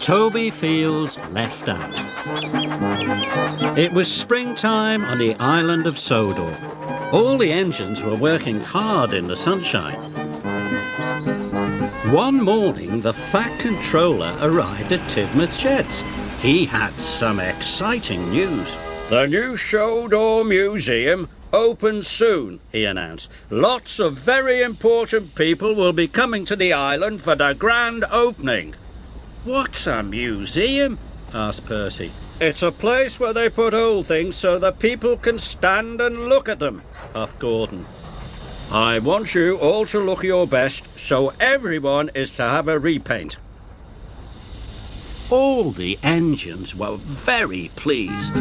Toby feels left out. It was springtime on the island of Sodor. All the engines were working hard in the sunshine. One morning, the Fat Controller arrived at Tidmouth's sheds. He had some exciting news. "The new Sodor Museum opens soon," he announced. "Lots of very important people will be coming to the island for the grand opening." "What's a museum?" asked Percy. "It's a place where they put old things so that people can stand and look at them," puffed Gordon. "I want you all to look your best, so everyone is to have a repaint." All the engines were very pleased.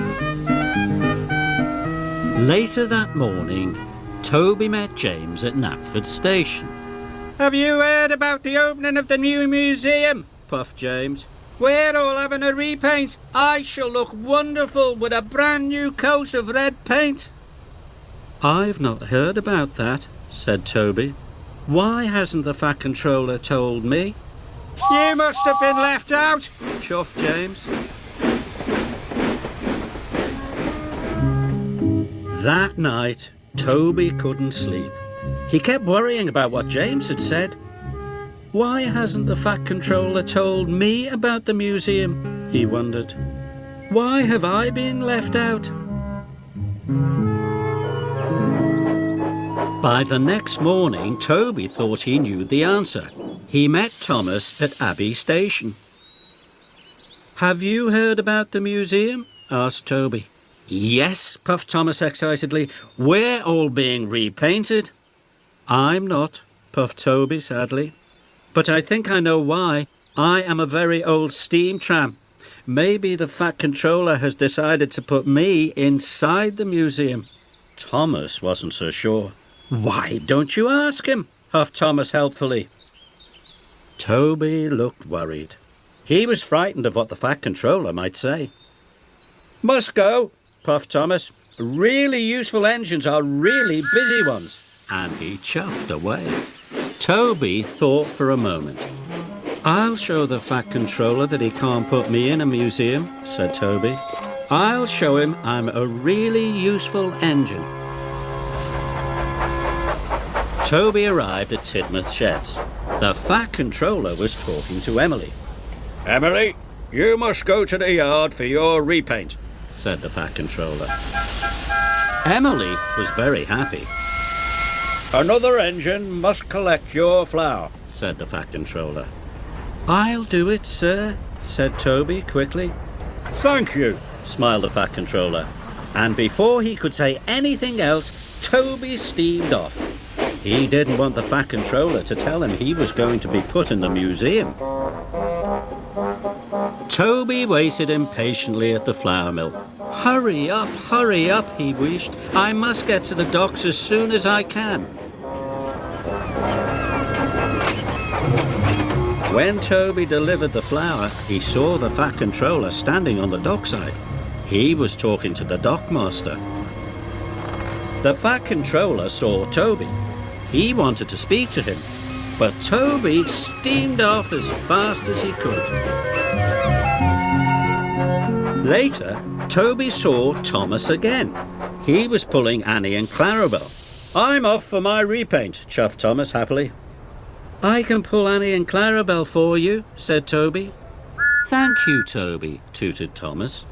Later that morning, Toby met James at Knapford Station. "Have you heard about the opening of the new museum?" puffed James. "We're all having a repaint. I shall look wonderful with a brand new coat of red paint." "I've not heard about that," said Toby. "Why hasn't the Fat Controller told me?" "You must have been left out," chuffed James. That night, Toby couldn't sleep. He kept worrying about what James had said. "Why hasn't the Fat Controller told me about the museum?" he wondered. "Why have I been left out?" By the next morning, Toby thought he knew the answer. He met Thomas at Abbey Station. "Have you heard about the museum?" asked Toby. "Yes," puffed Thomas excitedly. "We're all being repainted." "I'm not," puffed Toby sadly. "But I think I know why. I am a very old steam tram. Maybe the Fat Controller has decided to put me inside the museum." Thomas wasn't so sure. "Why don't you ask him?" huffed Thomas helpfully. Toby looked worried. He was frightened of what the Fat Controller might say. "Must go," puffed Thomas. "Really useful engines are really busy ones." And he chuffed away. Toby thought for a moment. "I'll show the Fat Controller that he can't put me in a museum," said Toby. "I'll show him I'm a really useful engine." Toby arrived at Tidmouth Sheds. The Fat Controller was talking to Emily. "Emily, you must go to the yard for your repaint," said the Fat Controller. Emily was very happy. "Another engine must collect your flour," said the Fat Controller. "I'll do it, sir," said Toby quickly. "Thank you," smiled the Fat Controller. And before he could say anything else, Toby steamed off. He didn't want the Fat Controller to tell him he was going to be put in the museum. Toby waited impatiently at the flour mill. Hurry up, he wished. "I must get to the docks as soon as I can." When Toby delivered the flour, he saw the Fat Controller standing on the dockside. He was talking to the dockmaster. The Fat Controller saw Toby. He wanted to speak to him, but Toby steamed off as fast as he could. Later, Toby saw Thomas again. He was pulling Annie and Clarabelle. "I'm off for my repaint," chuffed Thomas happily. "I can pull Annie and Clarabelle for you," said Toby. "Thank you, Toby," tooted Thomas.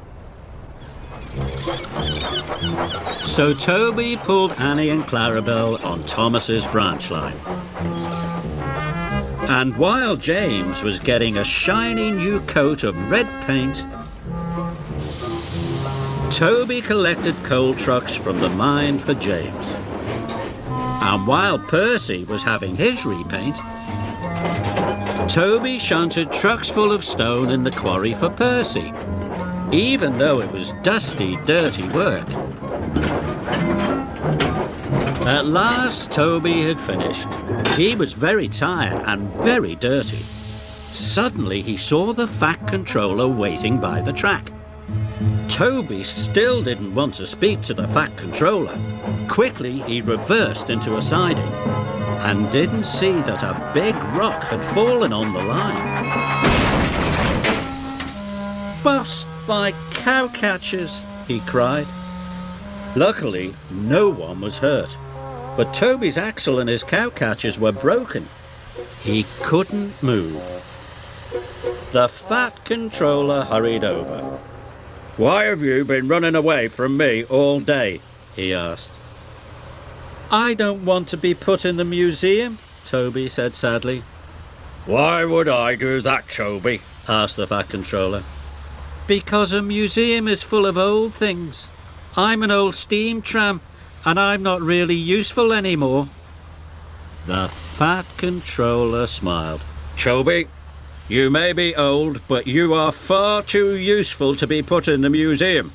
So Toby pulled Annie and Clarabelle on Thomas's branch line. And while James was getting a shiny new coat of red paint, Toby collected coal trucks from the mine for James. And while Percy was having his repaint, Toby shunted trucks full of stone in the quarry for Percy, even though it was dusty, dirty work. At last, Toby had finished. He was very tired and very dirty. Suddenly, he saw the Fat Controller waiting by the track. Toby still didn't want to speak to the Fat Controller. Quickly, he reversed into a siding and didn't see that a big rock had fallen on the line. bust by cowcatchers, he cried. Luckily, no one was hurt, but Toby's axle and his cowcatchers were broken. He couldn't move. The Fat Controller hurried over. "Why have you been running away from me all day?" he asked. "I don't want to be put in the museum," Toby said sadly. "Why would I do that, Toby?" asked the Fat Controller. "Because a museum is full of old things. I'm an old steam tram, and I'm not really useful anymore." The Fat Controller smiled. "Toby, you may be old, but you are far too useful to be put in the museum.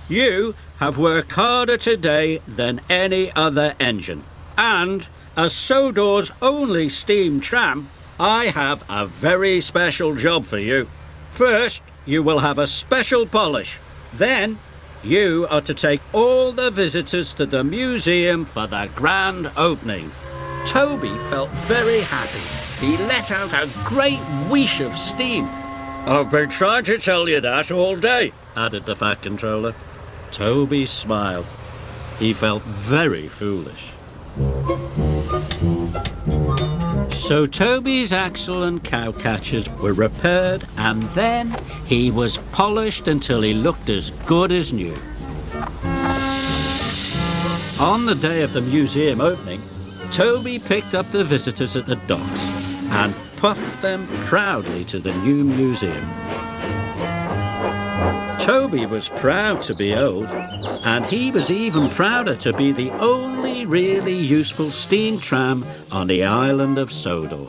You have worked harder today than any other engine. And as Sodor's only steam tram, I have a very special job for you. First, you will have a special polish. Then, you are to take all the visitors to the museum for the grand opening." Toby felt very happy. He let out a great whoosh of steam. "I've been trying to tell you that all day," added the Fat Controller. Toby smiled. He felt very foolish. So Toby's axle and cowcatchers were repaired, and then he was polished until he looked as good as new. On the day of the museum opening, Toby picked up the visitors at the docks and puffed them proudly to the new museum. Toby was proud to be old, and he was even prouder to be the only really useful steam tram on the island of Sodor.